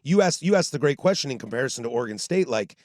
you asked the great question in comparison to Oregon State. Like,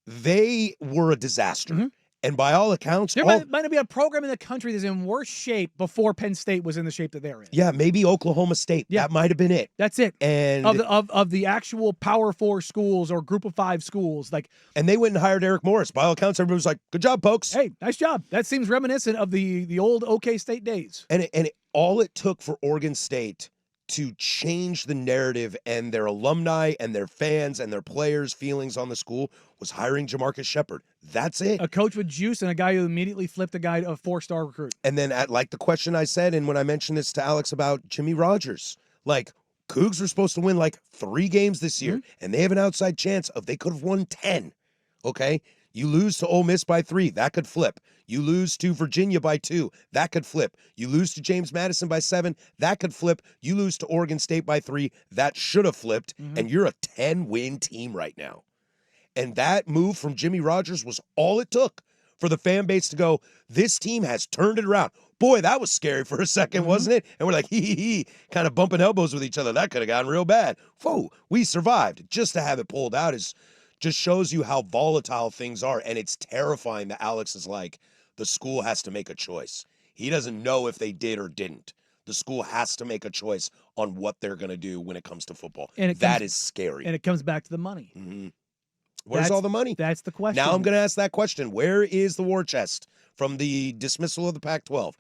they were a disaster. Mm-hmm. And by all accounts, There might not be a program in the country that's in worse shape before Penn State was in the shape that they're in. yeah, maybe Oklahoma State. Yeah. That might have been it. That's it. And Of the actual Power 4 schools or Group of 5 schools, like, and they went and hired Eric Morris. By all accounts, everybody was like, "Good job, folks." hey, nice job. That seems reminiscent of the old OK State days. And all it took for Oregon State to change the narrative and their alumni and their fans and their players' feelings on the school was hiring Jamarcus Shepard. That's it. A coach with juice and a guy who immediately flipped a guy a 4-star recruit. And then like the question I said, and when I mentioned this to Alex about Jimmy Rogers, like, Cougs were supposed to win like 3 games this year, and they have an outside chance of they could have won 10. Okay? You lose to Ole Miss by 3, that could flip. You lose to Virginia by 2, that could flip. You lose to James Madison by 7, that could flip. You lose to Oregon State by 3, that should have flipped, and you're a 10-win team right now. And that move from Jimmy Rogers was all it took for the fan base to go, this team has turned it around. Boy, that was scary for a second, wasn't it? And we're like, hee, kind of bumping elbows with each other. That could have gotten real bad. Whoa, we survived. Just to have it pulled out just shows you how volatile things are. And it's terrifying that Alex is like, the school has to make a choice. He doesn't know if they did or didn't. The school has to make a choice on what they're going to do when it comes to football. And that is scary. And it comes back to the money. Mm-hmm. Where's all the money? That's the question. Now I'm going to ask that question. Where is the war chest from the dismissal of the Pac-12?